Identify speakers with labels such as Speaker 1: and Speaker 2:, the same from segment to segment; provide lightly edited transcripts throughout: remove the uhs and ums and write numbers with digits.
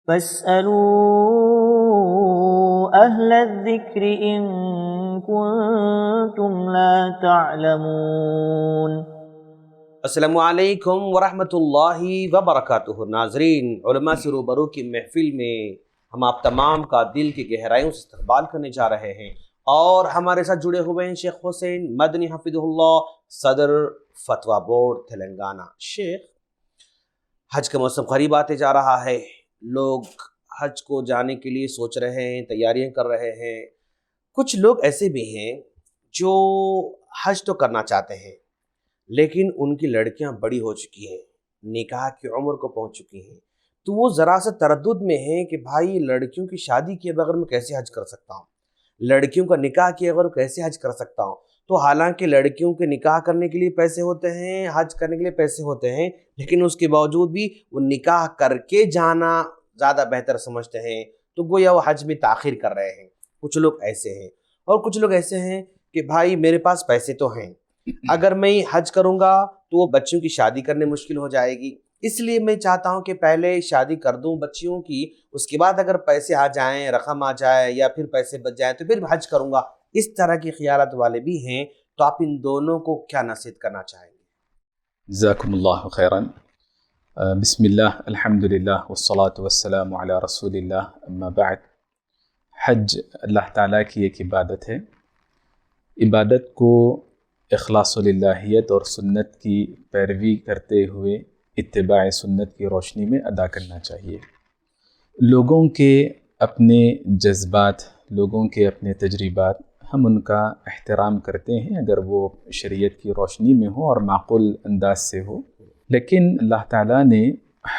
Speaker 1: فاسألوا أهل الذكر إن كنتم لا تعلمون۔
Speaker 2: السلام علیکم ورحمۃ اللہ وبرکاتہ۔ ناظرین، علماء سے روبرو کی محفل میں ہم آپ تمام کا دل کی گہرائیوں سے استقبال کرنے جا رہے ہیں، اور ہمارے ساتھ جڑے ہوئے ہیں شیخ حسین مدنی حفظہ اللہ، صدر فتویٰ بورڈ تلنگانہ۔ شیخ، حج کا موسم قریب آتے جا رہا ہے، لوگ حج کو جانے کے لیے سوچ رہے ہیں، تیاریاں کر رہے ہیں۔ کچھ لوگ ایسے بھی ہیں جو حج تو کرنا چاہتے ہیں، لیکن ان کی لڑکیاں بڑی ہو چکی ہیں، نکاح کی عمر کو پہنچ چکی ہیں، تو وہ ذرا سا تردد میں ہیں کہ بھائی لڑکیوں کی شادی کیے بغیر میں کیسے حج کر سکتا ہوں، لڑکیوں کا نکاح کیے بغیر کیسے حج کر سکتا ہوں۔ تو حالانکہ لڑکیوں کے نکاح کرنے کے لیے پیسے ہوتے ہیں، حج کرنے کے لیے پیسے ہوتے ہیں، لیکن اس کے باوجود بھی وہ نکاح کر کے جانا زیادہ بہتر سمجھتے ہیں، تو گویا وہ حج میں تاخیر کر رہے ہیں۔ کچھ لوگ ایسے ہیں، اور کچھ لوگ ایسے ہیں کہ بھائی میرے پاس پیسے تو ہیں، اگر میں حج کروں گا تو وہ بچیوں کی شادی کرنے مشکل ہو جائے گی، اس لیے میں چاہتا ہوں کہ پہلے شادی کر دوں بچیوں کی، اس کے بعد اگر پیسے آ جائیں، رقم آ جائے یا پھر پیسے بچ جائیں تو پھر حج کروں گا۔ اس طرح کی خیالات والے بھی ہیں، تو آپ ان دونوں کو کیا نصیحت کرنا چاہیں گے؟
Speaker 3: جزاکم اللہ خیرا۔ بسم اللہ، الحمد للہ، والصلاة والسلام علی رسول اللہ، اما بعد۔ حج اللہ تعالیٰ کی ایک عبادت ہے۔ عبادت کو اخلاص للہیت اور سنت کی پیروی کرتے ہوئے اتباع سنت کی روشنی میں ادا کرنا چاہیے۔ لوگوں کے اپنے جذبات، لوگوں کے اپنے تجربات، ہم ان کا احترام کرتے ہیں اگر وہ شریعت کی روشنی میں ہو اور معقول انداز سے ہو، لیکن اللہ تعالیٰ نے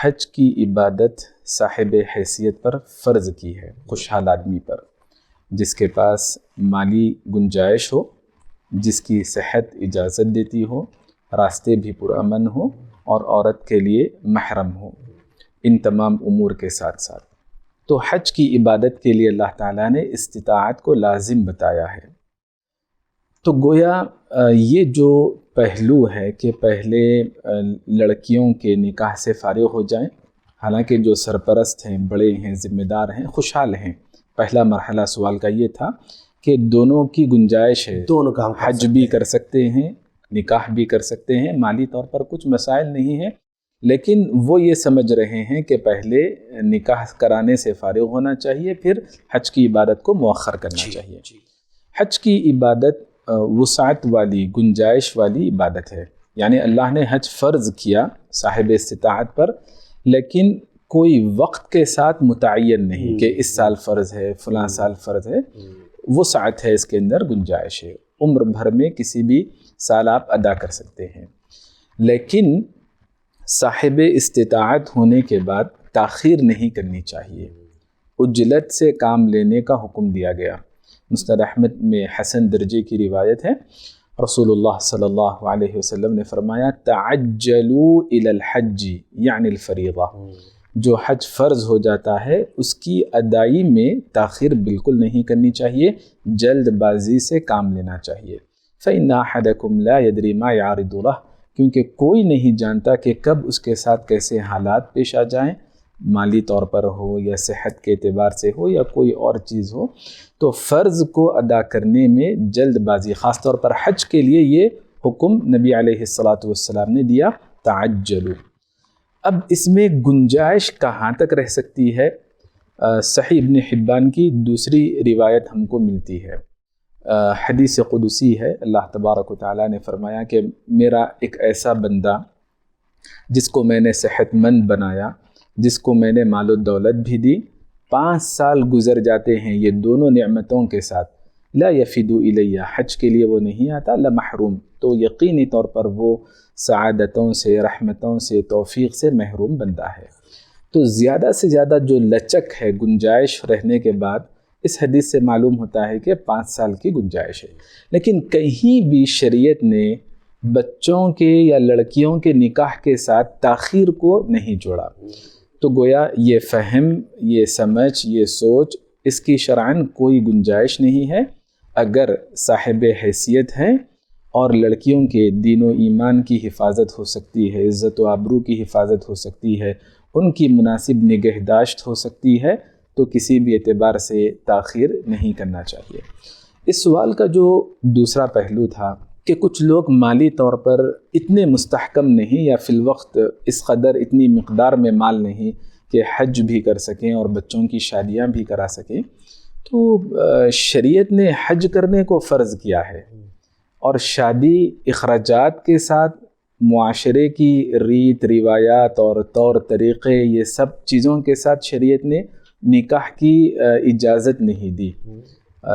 Speaker 3: حج کی عبادت صاحب حیثیت پر فرض کی ہے، خوشحال آدمی پر، جس کے پاس مالی گنجائش ہو، جس کی صحت اجازت دیتی ہو، راستے بھی پرامن ہو، اور عورت کے لیے محرم ہو، ان تمام امور کے ساتھ ساتھ۔ تو حج کی عبادت کے لیے اللہ تعالیٰ نے استطاعت کو لازم بتایا ہے۔ تو گویا یہ جو پہلو ہے کہ پہلے لڑکیوں کے نکاح سے فارغ ہو جائیں، حالانکہ جو سرپرست ہیں، بڑے ہیں، ذمہ دار ہیں، خوشحال ہیں۔ پہلا مرحلہ سوال کا یہ تھا کہ دونوں کی گنجائش ہے،
Speaker 2: دونوں کام
Speaker 3: حج بھی کر سکتے ہیں، نکاح بھی کر سکتے ہیں، مالی طور پر کچھ مسائل نہیں ہیں، لیکن وہ یہ سمجھ رہے ہیں کہ پہلے نکاح کرانے سے فارغ ہونا چاہیے، پھر حج کی عبادت کو مؤخر کرنا چاہیے۔ حج کی عبادت وسعت والی، گنجائش والی عبادت ہے، یعنی اللہ نے حج فرض کیا صاحب استطاعت پر، لیکن کوئی وقت کے ساتھ متعین نہیں کہ اس سال فرض ہے، فلاں سال فرض ہے، وسعت ہے، اس کے اندر گنجائش ہے، عمر بھر میں کسی بھی سال آپ ادا کر سکتے ہیں۔ لیکن صاحب استطاعت ہونے کے بعد تاخیر نہیں کرنی چاہیے، عجلت سے کام لینے کا حکم دیا گیا۔ مسند احمد میں حسن درجے کی روایت ہے، رسول اللہ صلی اللہ علیہ وسلم نے فرمایا تعجلوا الی الحج یعنی الفریضہ، جو حج فرض ہو جاتا ہے اس کی ادائی میں تاخیر بالکل نہیں کرنی چاہیے، جلد بازی سے کام لینا چاہیے۔ فإن أحدكم لا يدري ما يعرض له، کیونکہ کوئی نہیں جانتا کہ کب اس کے ساتھ کیسے حالات پیش آ جائیں، مالی طور پر ہو یا صحت کے اعتبار سے ہو یا کوئی اور چیز ہو۔ تو فرض کو ادا کرنے میں جلد بازی، خاص طور پر حج کے لیے یہ حکم نبی علیہ السلام نے دیا، تعجلوا۔ اب اس میں گنجائش کہاں تک رہ سکتی ہے؟ صحیح ابن حبان کی دوسری روایت ہم کو ملتی ہے، حدیث قدسی ہے، اللہ تبارک و تعالیٰ نے فرمایا کہ میرا ایک ایسا بندہ جس کو میں نے صحت مند بنایا، جس کو میں نے مال و دولت بھی دی، 5 سال گزر جاتے ہیں یہ دونوں نعمتوں کے ساتھ، لا یفید الیہ، حج کے لیے وہ نہیں آتا، لمحروم، تو یقینی طور پر وہ سعادتوں سے، رحمتوں سے، توفیق سے محروم بندہ ہے۔ تو زیادہ سے زیادہ جو لچک ہے، گنجائش رہنے کے بعد، اس حدیث سے معلوم ہوتا ہے کہ 5 سال کی گنجائش ہے، لیکن کہیں بھی شریعت نے بچوں کے یا لڑکیوں کے نکاح کے ساتھ تاخیر کو نہیں جوڑا۔ تو گویا یہ فہم، یہ سمجھ، یہ سوچ، اس کی شرعاً کوئی گنجائش نہیں ہے۔ اگر صاحب حیثیت ہیں اور لڑکیوں کے دین و ایمان کی حفاظت ہو سکتی ہے، عزت و آبرو کی حفاظت ہو سکتی ہے، ان کی مناسب نگہداشت ہو سکتی ہے تو کسی بھی اعتبار سے تاخیر نہیں کرنا چاہیے۔ اس سوال کا جو دوسرا پہلو تھا کہ کچھ لوگ مالی طور پر اتنے مستحکم نہیں یا فی الوقت اس قدر اتنی مقدار میں مال نہیں کہ حج بھی کر سکیں اور بچوں کی شادیاں بھی کرا سکیں، تو شریعت نے حج کرنے کو فرض کیا ہے، اور شادی اخراجات کے ساتھ معاشرے کی ریت روایات اور طور طریقے یہ سب چیزوں کے ساتھ شریعت نے نکاح کی اجازت نہیں دی۔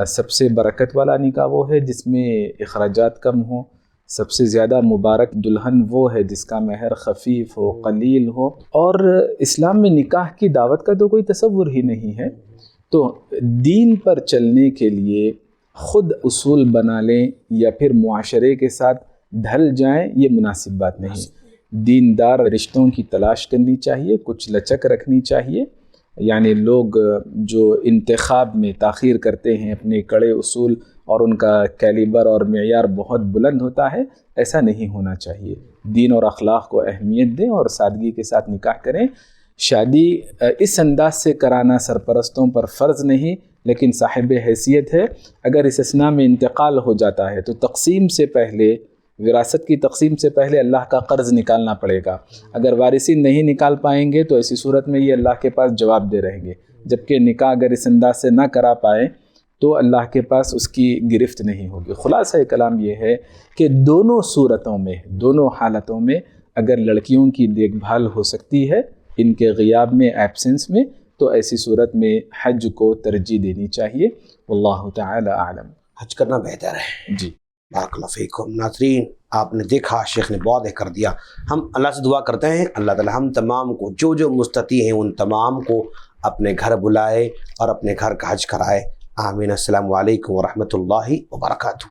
Speaker 3: سب سے برکت والا نکاح وہ ہے جس میں اخراجات کم ہوں، سب سے زیادہ مبارک دلہن وہ ہے جس کا مہر خفیف ہو، قلیل ہو، اور اسلام میں نکاح کی دعوت کا تو کوئی تصور ہی نہیں ہے۔ تو دین پر چلنے کے لیے خود اصول بنا لیں یا پھر معاشرے کے ساتھ ڈھل جائیں، یہ مناسب بات نہیں۔ دیندار رشتوں کی تلاش کرنی چاہیے، کچھ لچک رکھنی چاہیے، یعنی لوگ جو انتخاب میں تاخیر کرتے ہیں اپنے کڑے اصول اور ان کا کیلیبر اور معیار بہت بلند ہوتا ہے، ایسا نہیں ہونا چاہیے۔ دین اور اخلاق کو اہمیت دیں اور سادگی کے ساتھ نکاح کریں۔ شادی اس انداز سے کرانا سرپرستوں پر فرض نہیں، لیکن صاحب حیثیت ہے۔ اگر اس اثناء میں انتقال ہو جاتا ہے تو تقسیم سے پہلے، وراثت کی تقسیم سے پہلے اللہ کا قرض نکالنا پڑے گا۔ اگر وارثین نہیں نکال پائیں گے تو ایسی صورت میں یہ اللہ کے پاس جواب دے رہیں گے، جبکہ نکاح اگر اس انداز سے نہ کرا پائے تو اللہ کے پاس اس کی گرفت نہیں ہوگی۔ خلاصہ کلام یہ ہے کہ دونوں صورتوں میں، دونوں حالتوں میں اگر لڑکیوں کی دیکھ بھال ہو سکتی ہے ان کے غیاب میں، ایبسنس میں، تو ایسی صورت میں حج کو ترجیح دینی چاہیے۔ واللہ تعالی اعلم۔
Speaker 2: حج کرنا بہتر ہے۔
Speaker 3: جی،
Speaker 2: بارک اللہ فیکم۔ ناظرین، آپ نے دیکھا شیخ نے واضح کر دیا۔ ہم اللہ سے دعا کرتے ہیں اللہ تعالی ہم تمام کو جو مستطیع ہیں ان تمام کو اپنے گھر بلائے اور اپنے گھر کا حج کرائے۔ آمین۔ السلام علیکم ورحمۃ اللہ وبرکاتہ۔